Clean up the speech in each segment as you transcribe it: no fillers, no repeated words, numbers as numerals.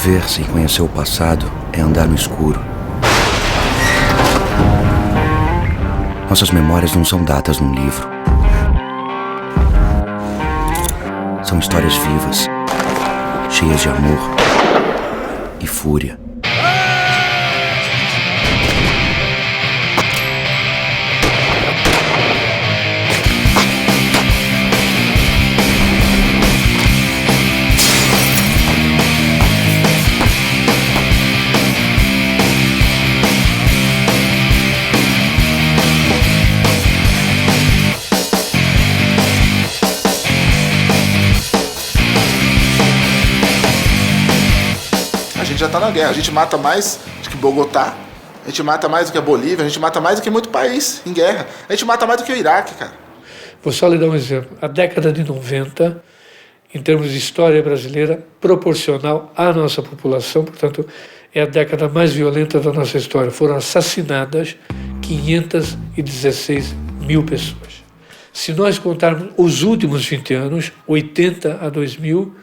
Viver sem conhecer o passado é andar no escuro. Nossas memórias não são datas num livro. São histórias vivas, cheias de amor e fúria. A gente já está na guerra, a gente mata mais do que Bogotá, a gente mata mais do que a Bolívia, a gente mata mais do que muito país em guerra, a gente mata mais do que o Iraque, cara. Vou só lhe dar um exemplo. A década de 90, em termos de história brasileira, proporcional à nossa população, portanto, é a década mais violenta da nossa história. Foram assassinadas 516 mil pessoas. Se nós contarmos os últimos 20 anos, 80 a 2000,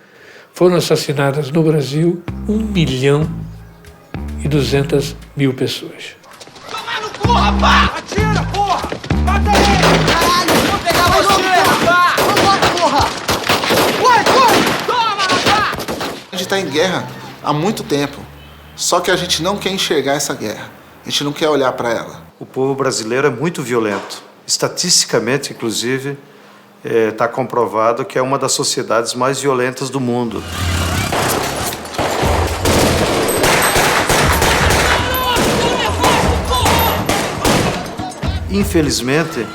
foram assassinadas no Brasil 1.200.000 pessoas. Toma no cu, rapá! Atira, porra! Mata ele! Caralho, vou pegar você, rapá! Vambora, porra! Corre, corre! Toma, rapá! A gente está em guerra há muito tempo, só que a gente não quer enxergar essa guerra, a gente não quer olhar para ela. O povo brasileiro é muito violento. Estatisticamente, inclusive, está comprovado que é uma das sociedades mais violentas do mundo. Infelizmente,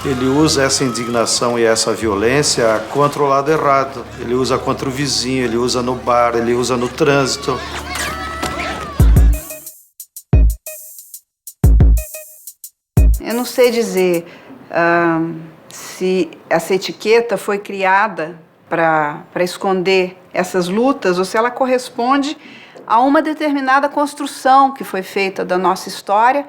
ele usa essa indignação e essa violência contra o lado errado. Ele usa contra o vizinho, ele usa no bar, ele usa no trânsito. Eu não sei dizer se essa etiqueta foi criada para esconder essas lutas ou se ela corresponde a uma determinada construção que foi feita da nossa história,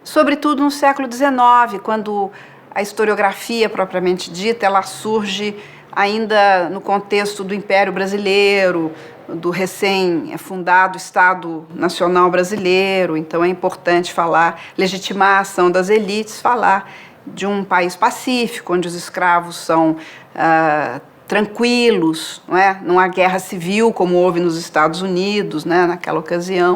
sobretudo no século XIX, quando a historiografia propriamente dita, ela surge ainda no contexto do Império Brasileiro, do recém-fundado Estado Nacional Brasileiro. Então é importante legitimar a ação das elites, falar de um país pacífico, onde os escravos são tranquilos, não é? Não há guerra civil como houve nos Estados Unidos, né, naquela ocasião.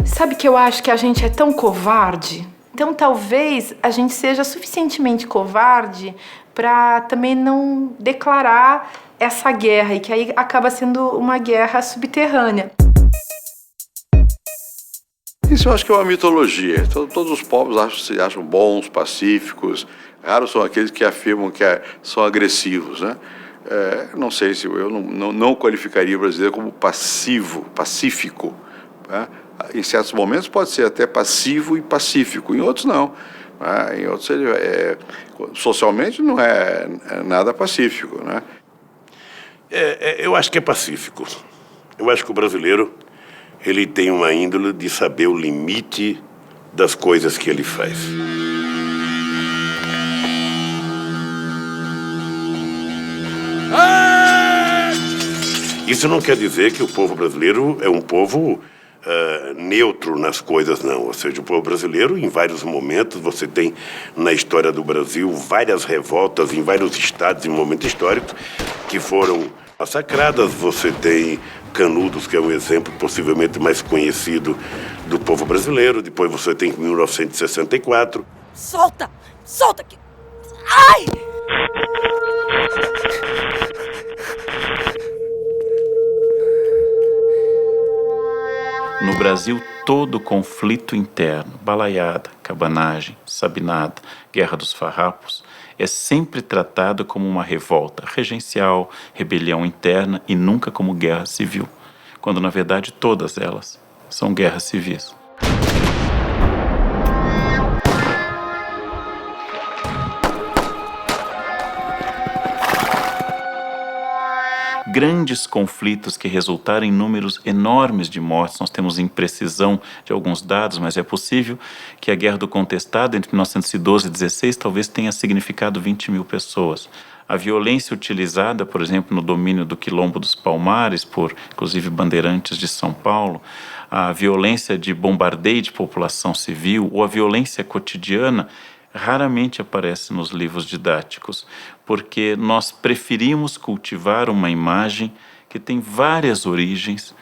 Sabe que eu acho que a gente é tão covarde? Então talvez a gente seja suficientemente covarde para também não declarar essa guerra, e que aí acaba sendo uma guerra subterrânea. Isso eu acho que é uma mitologia. Todos os povos se acham bons, pacíficos. Raros são aqueles que afirmam que são agressivos, né? Não sei se eu não qualificaria o brasileiro como pacífico, né? Em certos momentos pode ser até passivo e pacífico, em outros não. Né? Em outros socialmente não é nada pacífico, né? Eu acho que é pacífico. Eu acho que o brasileiro ele tem uma índole de saber o limite das coisas que ele faz. Isso não quer dizer que o povo brasileiro é um povo neutro nas coisas, não. Ou seja, o povo brasileiro, em vários momentos, você tem na história do Brasil várias revoltas em vários estados, em momentos históricos, que foram massacradas. Você tem Canudos, que é um exemplo possivelmente mais conhecido do povo brasileiro. Depois você tem 1964. Solta! Solta aqui! Ai! No Brasil, todo conflito interno, balaiada, cabanagem, sabinada, guerra dos farrapos, é sempre tratado como uma revolta regencial, rebelião interna e nunca como guerra civil, quando na verdade todas elas são guerras civis. grandes conflitos que resultaram em números enormes de mortes. Nós temos imprecisão de alguns dados, mas é possível que a Guerra do Contestado, entre 1912 e 16, talvez tenha significado 20 mil pessoas. A violência utilizada, por exemplo, no domínio do Quilombo dos Palmares, por, inclusive, bandeirantes de São Paulo, a violência de bombardeio de população civil ou a violência cotidiana, raramente aparece nos livros didáticos, porque nós preferimos cultivar uma imagem que tem várias origens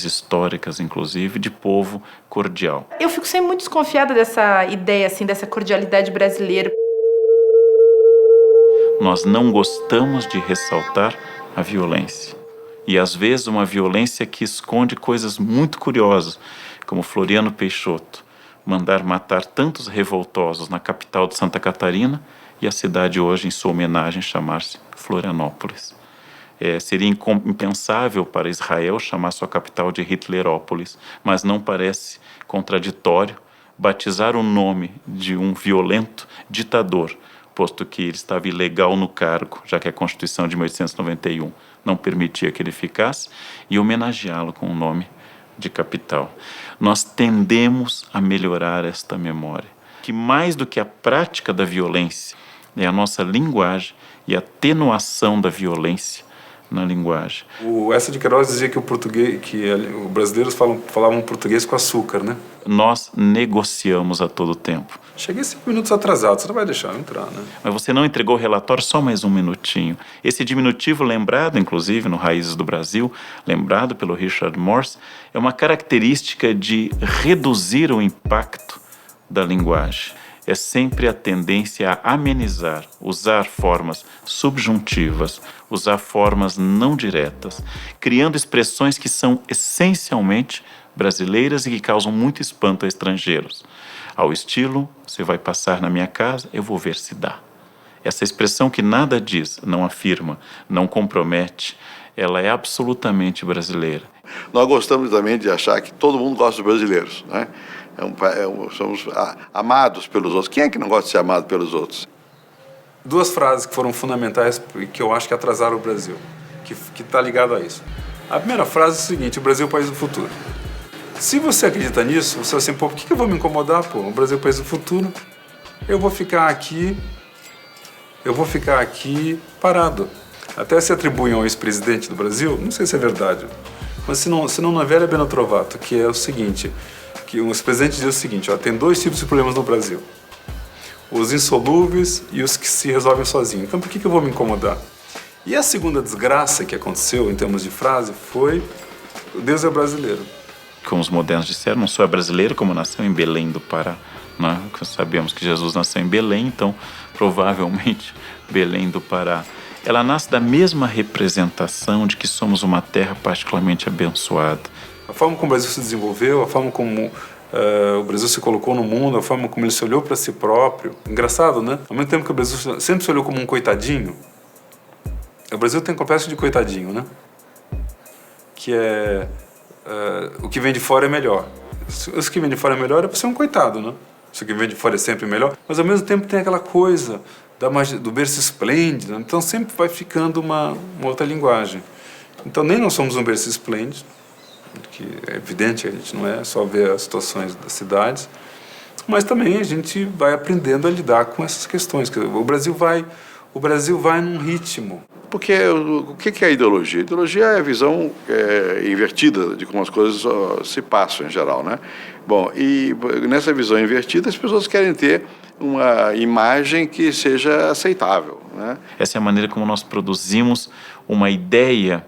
históricas, inclusive, de povo cordial. Eu fico sempre muito desconfiada dessa ideia, assim, dessa cordialidade brasileira. Nós não gostamos de ressaltar a violência. E, às vezes, uma violência que esconde coisas muito curiosas, como Floriano Peixoto mandar matar tantos revoltosos na capital de Santa Catarina e a cidade hoje, em sua homenagem, chamar-se Florianópolis. Seria impensável para Israel chamar sua capital de Hitlerópolis, mas não parece contraditório batizar o nome de um violento ditador, posto que ele estava ilegal no cargo, já que a Constituição de 1891 não permitia que ele ficasse, e homenageá-lo com o nome de capital. Nós tendemos a melhorar esta memória, que mais do que a prática da violência é a nossa linguagem e a atenuação da violência na linguagem. O Eça de Queiroz dizia que os brasileiros falavam português com açúcar, né? Nós negociamos a todo tempo. Cheguei 5 minutos atrasado, você não vai deixar eu entrar, né? Mas você não entregou o relatório, só mais um minutinho. Esse diminutivo lembrado, inclusive, no Raízes do Brasil, lembrado pelo Richard Morse, é uma característica de reduzir o impacto da linguagem. É sempre a tendência a amenizar, usar formas subjuntivas, usar formas não diretas, criando expressões que são essencialmente brasileiras e que causam muito espanto a estrangeiros. Ao estilo, você vai passar na minha casa, eu vou ver se dá. Essa expressão que nada diz, não afirma, não compromete, ela é absolutamente brasileira. Nós gostamos também de achar que todo mundo gosta dos brasileiros, né? Somos amados pelos outros. Quem é que não gosta de ser amado pelos outros? 2 frases que foram fundamentais e que eu acho que atrasaram o Brasil, que está ligado a isso. A primeira frase é o seguinte: o Brasil é o país do futuro. Se você acredita nisso, você vai assim, pô, por que eu vou me incomodar? Pô, o Brasil é o país do futuro, eu vou ficar aqui parado. Até se atribuem ao ex-presidente do Brasil, não sei se é verdade, mas se não Novelli Beno Trovato, que é o seguinte, que o ex-presidente diz o seguinte, ó, tem 2 tipos de problemas no Brasil: os insolúveis e os que se resolvem sozinhos. Então por que eu vou me incomodar? E a segunda desgraça que aconteceu, em termos de frase, foi: Deus é brasileiro. Como os modernos disseram, não só é brasileiro, como nasceu em Belém do Pará. Né? Sabemos que Jesus nasceu em Belém, então provavelmente Belém do Pará. Ela nasce da mesma representação de que somos uma terra particularmente abençoada. A forma como o Brasil se desenvolveu, a forma como o Brasil se colocou no mundo, a forma como ele se olhou para si próprio. Engraçado, né? Ao mesmo tempo que o Brasil sempre se olhou como um coitadinho, o Brasil tem complexo de coitadinho, né? Que é o que vem de fora é melhor. O que vem de fora é melhor é para ser um coitado, né? O que vem de fora é sempre melhor, mas ao mesmo tempo tem aquela coisa do berço esplêndido, né? Então sempre vai ficando uma outra linguagem. Então nem nós somos um berço esplêndido, que é evidente que a gente não é, só ver as situações das cidades, mas também a gente vai aprendendo a lidar com essas questões. O Brasil vai num ritmo. Porque o que é a ideologia? A ideologia é a visão invertida de como as coisas se passam em geral, né? Bom, e nessa visão invertida as pessoas querem ter uma imagem que seja aceitável, né? Essa é a maneira como nós produzimos uma ideia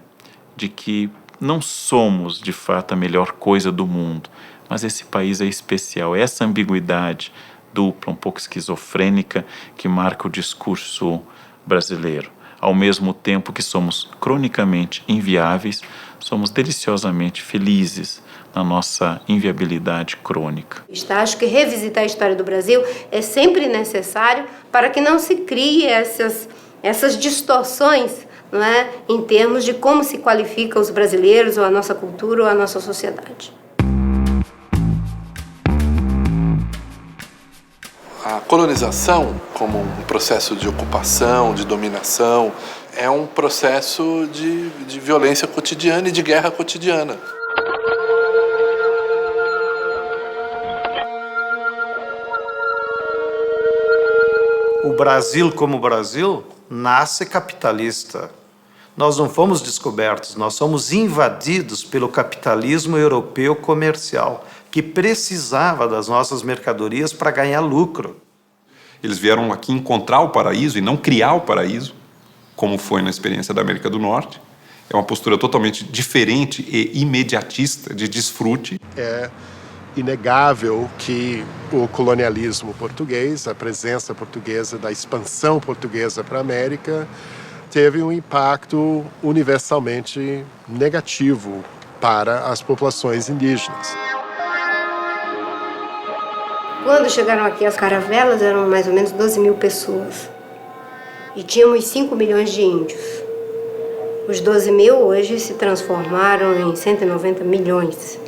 de que não somos, de fato, a melhor coisa do mundo, mas esse país é especial. Essa ambiguidade dupla, um pouco esquizofrênica, que marca o discurso brasileiro. Ao mesmo tempo que somos cronicamente inviáveis, somos deliciosamente felizes na nossa inviabilidade crônica. Acho que revisitar a história do Brasil é sempre necessário para que não se crie essas distorções, não é, em termos de como se qualifica os brasileiros, ou a nossa cultura, ou a nossa sociedade. A colonização, como um processo de ocupação, de dominação, é um processo de violência cotidiana e de guerra cotidiana. O Brasil, como Brasil, nasce capitalista. Nós não fomos descobertos, nós somos invadidos pelo capitalismo europeu comercial, que precisava das nossas mercadorias para ganhar lucro. Eles vieram aqui encontrar o paraíso e não criar o paraíso, como foi na experiência da América do Norte. É uma postura totalmente diferente e imediatista de desfrute. É inegável que o colonialismo português, a presença portuguesa, da expansão portuguesa para a América, teve um impacto universalmente negativo para as populações indígenas. Quando chegaram aqui as caravelas, eram mais ou menos 12 mil pessoas. E tínhamos 5 milhões de índios. Os 12 mil hoje se transformaram em 190 milhões.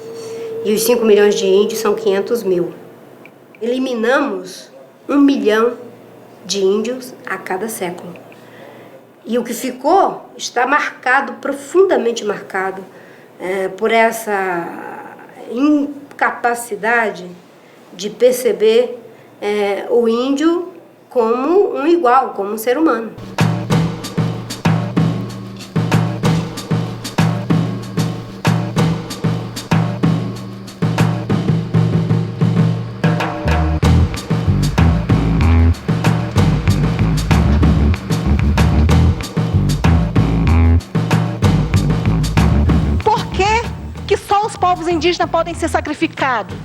E os 5 milhões de índios são 500 mil. Eliminamos 1 milhão de índios a cada século. E o que ficou está marcado, profundamente marcado, por essa incapacidade de perceber o índio como um igual, como um ser humano. Por que só os povos indígenas podem ser sacrificados?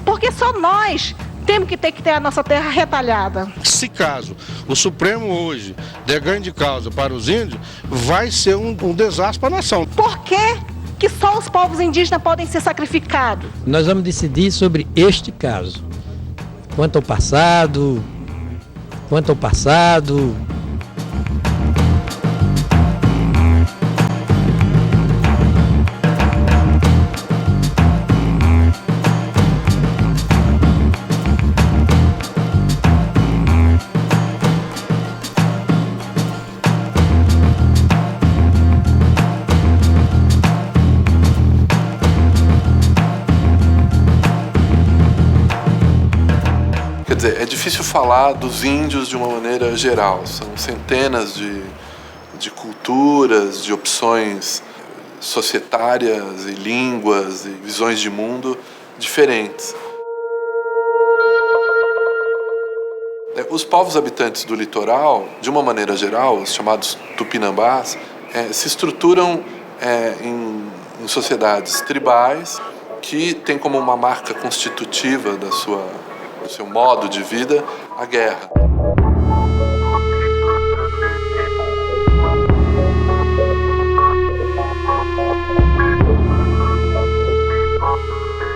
Porque só nós temos que ter a nossa terra retalhada. Se caso o Supremo hoje der ganho de causa para os índios, vai ser um desastre para a nação. Por que só os povos indígenas podem ser sacrificados? Nós vamos decidir sobre este caso. Quanto ao passado. Quer dizer, é difícil falar dos índios de uma maneira geral. São centenas de culturas, de opções societárias e línguas e visões de mundo diferentes. Os povos habitantes do litoral, de uma maneira geral, os chamados tupinambás, se estruturam em sociedades tribais que têm como uma marca constitutiva do seu modo de vida a guerra.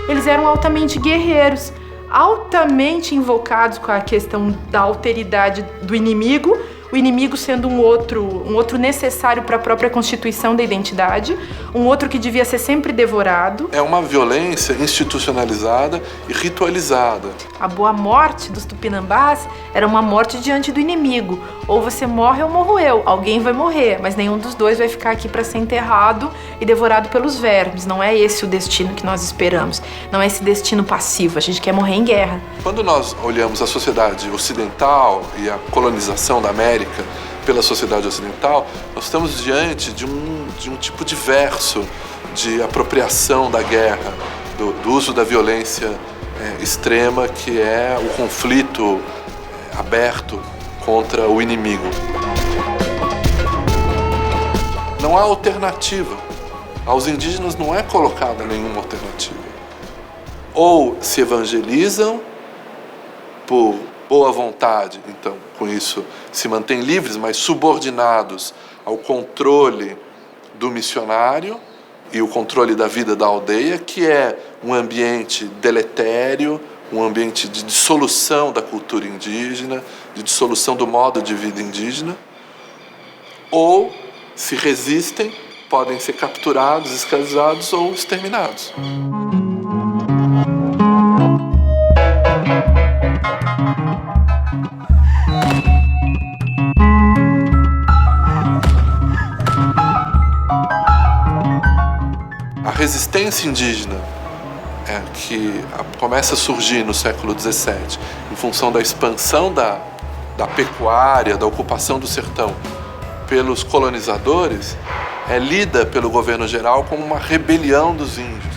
Eles eram altamente guerreiros, altamente invocados com a questão da alteridade do inimigo, o inimigo sendo um outro necessário para a própria constituição da identidade, um outro que devia ser sempre devorado. É uma violência institucionalizada e ritualizada. A boa morte dos tupinambás era uma morte diante do inimigo. Ou você morre ou morro eu. Alguém vai morrer, mas nenhum dos dois vai ficar aqui para ser enterrado e devorado pelos vermes. Não é esse o destino que nós esperamos. Não é esse destino passivo. A gente quer morrer em guerra. Quando nós olhamos a sociedade ocidental e a colonização da América pela sociedade ocidental, nós estamos diante de um tipo diverso de apropriação da guerra, do uso da violência extrema, que é o conflito aberto contra o inimigo. Não há alternativa. Aos indígenas não é colocada nenhuma alternativa. Ou se evangelizam por boa vontade, então, com isso, se mantêm livres, mas subordinados ao controle do missionário e o controle da vida da aldeia, que é um ambiente deletério, um ambiente de dissolução da cultura indígena, de dissolução do modo de vida indígena, ou, se resistem, podem ser capturados, escravizados ou exterminados. resistência indígena que começa a surgir no século XVII, em função da expansão da pecuária, da ocupação do sertão pelos colonizadores, é lida pelo governo geral como uma rebelião dos índios.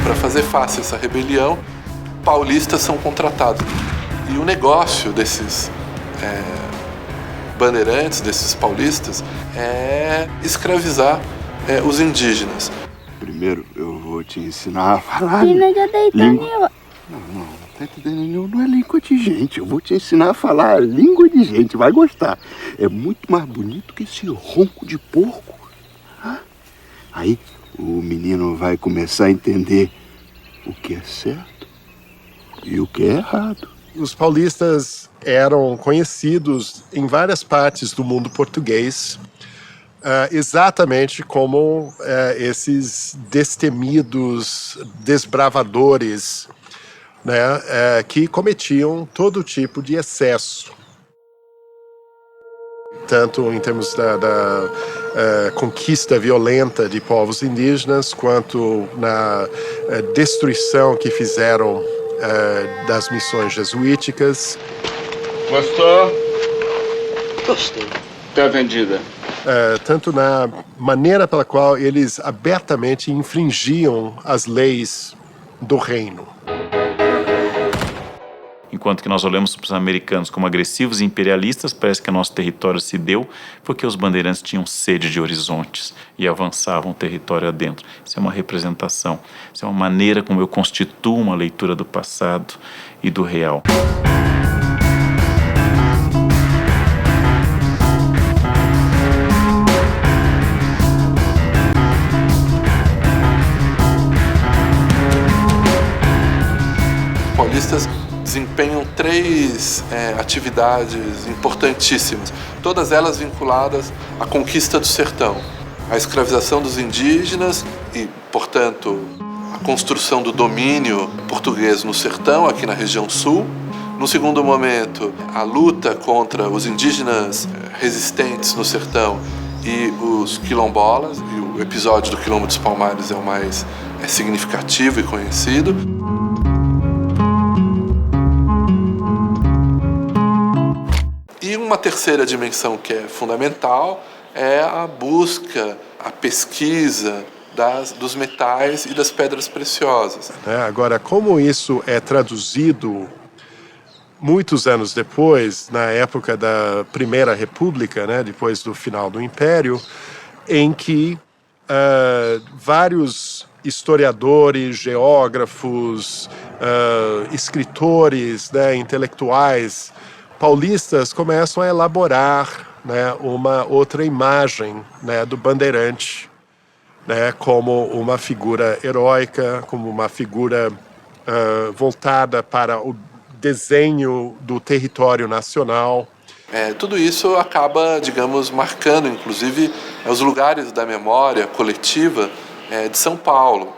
Para fazer face a essa rebelião, paulistas são contratados. E o negócio desses bandeirantes, desses paulistas, é escravizar os indígenas. Primeiro eu vou te ensinar a falar língua. Não é língua de gente. Eu vou te ensinar a falar a língua de gente. Vai gostar. É muito mais bonito que esse ronco de porco. Aí o menino vai começar a entender o que é certo e o que é errado. Os paulistas eram conhecidos em várias partes do mundo português, exatamente como esses destemidos desbravadores, né, que cometiam todo tipo de excesso, tanto em termos da conquista violenta de povos indígenas, quanto na destruição que fizeram das missões jesuíticas. Gostou? Gostei. Tá vendida. Tanto na maneira pela qual eles abertamente infringiam as leis do reino. Enquanto que nós olhamos para os americanos como agressivos e imperialistas, parece que nosso território se deu porque os bandeirantes tinham sede de horizontes e avançavam o território adentro. Isso é uma representação, isso é uma maneira como eu constituo uma leitura do passado e do real. Paulistas desempenham três atividades importantíssimas, todas elas vinculadas à conquista do sertão, à escravização dos indígenas e, portanto, a construção do domínio português no sertão, aqui na região sul. No segundo momento, a luta contra os indígenas resistentes no sertão e os quilombolas, e o episódio do Quilombo dos Palmares é o mais significativo e conhecido. E uma terceira dimensão que é fundamental é a busca, a pesquisa dos metais e das pedras preciosas. Agora, como isso é traduzido muitos anos depois, na época da Primeira República, depois do final do Império, em que vários historiadores, geógrafos, escritores, intelectuais paulistas começam a elaborar uma outra imagem do bandeirante, como uma figura heróica, como uma figura voltada para o desenho do território nacional. Tudo isso acaba, digamos, marcando, inclusive, os lugares da memória coletiva de São Paulo.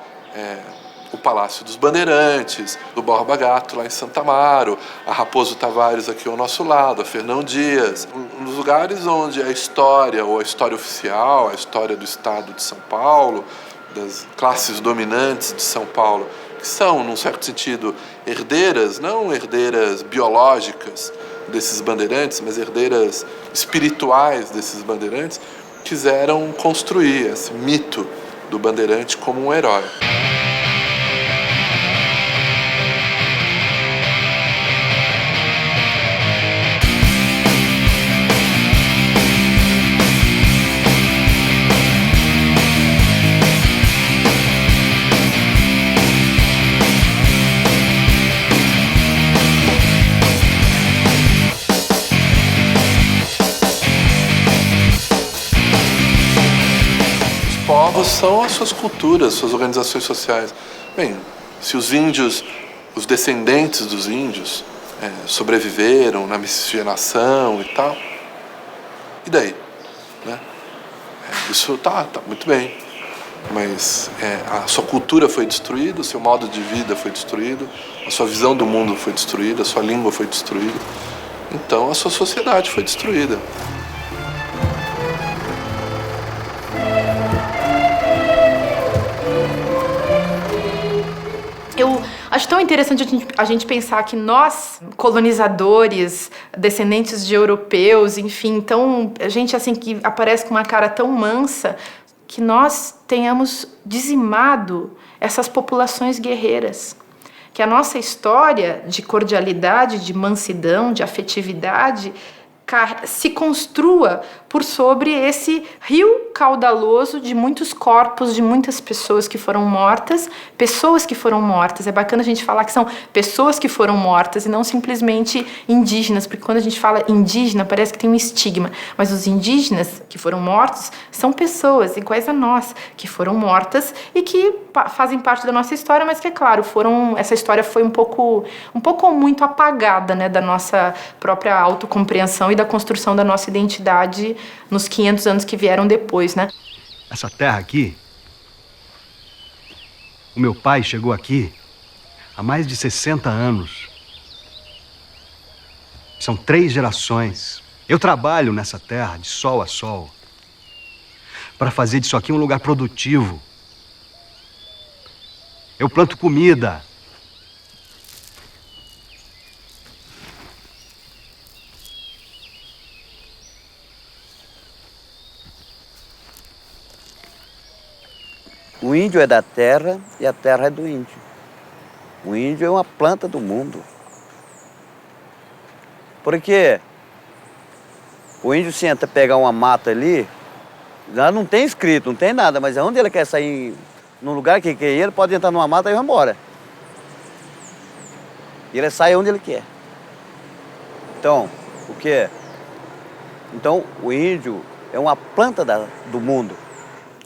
O Palácio dos Bandeirantes, do Borba Gato, lá em Santa Amaro, a Raposo Tavares aqui ao nosso lado, a Fernão Dias. Nos lugares onde a história, ou a história oficial, a história do Estado de São Paulo, das classes dominantes de São Paulo, que são, num certo sentido, herdeiras, não herdeiras biológicas desses bandeirantes, mas herdeiras espirituais desses bandeirantes, quiseram construir esse mito do bandeirante como um herói. Povos são as suas culturas, suas organizações sociais. Bem, se os índios, os descendentes dos índios, sobreviveram na miscigenação e tal, e daí? Isso tá muito bem, mas a sua cultura foi destruída, o seu modo de vida foi destruído, a sua visão do mundo foi destruída, a sua língua foi destruída, então a sua sociedade foi destruída. Acho tão interessante a gente pensar que nós, colonizadores, descendentes de europeus, enfim, então, gente assim que aparece com uma cara tão mansa, que nós tenhamos dizimado essas populações guerreiras. Que a nossa história de cordialidade, de mansidão, de afetividade, se construa por sobre esse rio caudaloso de muitos corpos, de muitas pessoas que foram mortas. É bacana a gente falar que são pessoas que foram mortas e não simplesmente indígenas, porque quando a gente fala indígena parece que tem um estigma, mas os indígenas que foram mortos são pessoas iguais a nós, que foram mortas e que fazem parte da nossa história, mas que, é claro, essa história foi um pouco ou muito apagada, né, da nossa própria autocompreensão e da construção da nossa identidade nos 500 anos que vieram depois, né? Essa terra aqui, o meu pai chegou aqui há mais de 60 anos. São 3 gerações. Eu trabalho nessa terra de sol a sol para fazer disso aqui um lugar produtivo. Eu planto comida. O índio é da terra e a terra é do índio. O índio é uma planta do mundo. Porque o índio senta pegar uma mata ali, já não tem escrito, não tem nada, mas onde ele quer sair, num lugar que quer ir, ele pode entrar numa mata e vai embora. E ele sai onde ele quer. Então, o quê? Então, o índio é uma planta do mundo.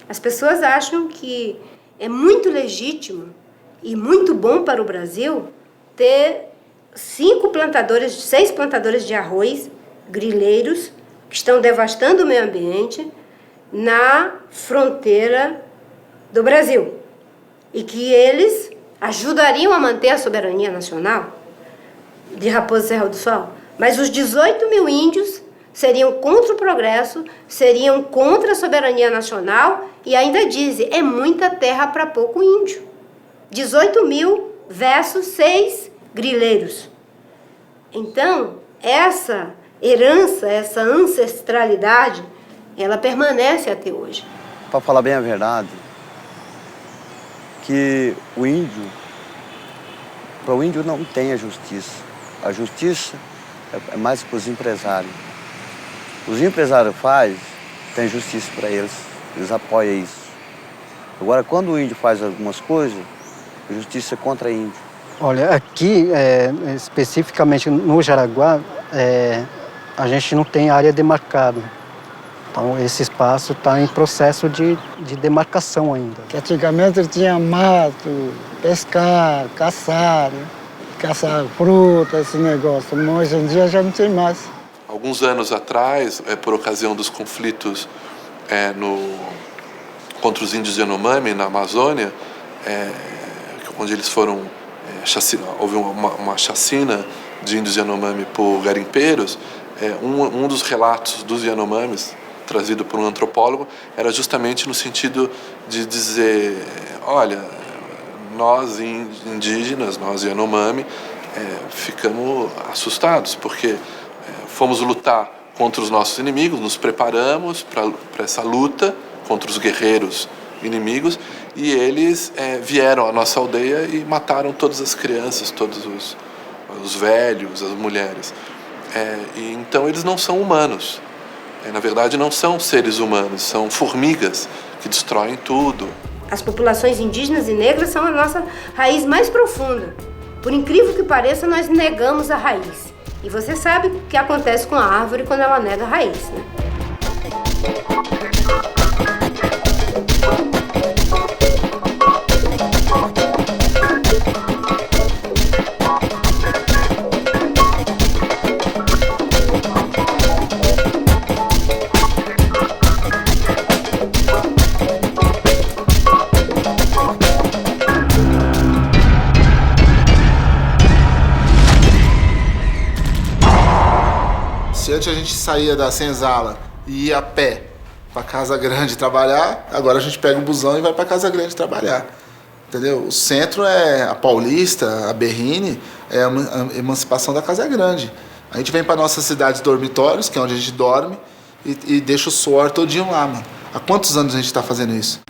As pessoas acham que é muito legítimo e muito bom para o Brasil ter 6 plantadores de arroz, grileiros, que estão devastando o meio ambiente na fronteira do Brasil. E que eles ajudariam a manter a soberania nacional de Raposa Serra do Sol. Mas os 18 mil índios seriam contra o progresso, seriam contra a soberania nacional e ainda dizem, é muita terra para pouco índio. 18 mil versus 6 grileiros. Então, essa herança, essa ancestralidade, ela permanece até hoje. Para falar bem a verdade, que para o índio não tem a justiça. A justiça é mais para os empresários. Os empresários tem justiça para eles apoiam isso. Agora, quando o índio faz algumas coisas, a justiça é contra índio. Olha, aqui, especificamente no Jaraguá, a gente não tem área demarcada. Então, esse espaço está em processo de demarcação ainda. Que antigamente tinha mato, pescar, caçar fruta, esse negócio. Mas hoje em dia já não tem mais. Alguns anos atrás, por ocasião dos conflitos contra os índios Yanomami na Amazônia, onde eles foram houve uma chacina de índios Yanomami por garimpeiros, um dos relatos dos Yanomamis, trazido por um antropólogo, era justamente no sentido de dizer, olha, nós indígenas, nós Yanomami, ficamos assustados, porque fomos lutar contra os nossos inimigos, nos preparamos para essa luta contra os guerreiros inimigos, e eles vieram à nossa aldeia e mataram todas as crianças, todos os velhos, as mulheres. E então eles não são humanos. Na verdade, não são seres humanos, são formigas que destroem tudo. As populações indígenas e negras são a nossa raiz mais profunda. Por incrível que pareça, nós negamos a raiz. E você sabe o que acontece com a árvore quando ela nega a raiz, né? Se antes a gente saía da senzala e ia a pé para Casa Grande trabalhar, agora a gente pega o busão e vai para Casa Grande trabalhar. entendeu? O centro é a Paulista, a Berrini, é a emancipação da Casa Grande. A gente vem para nossas cidades dormitórios, que é onde a gente dorme, e deixa o suor todinho lá, mano. Há quantos anos a gente está fazendo isso?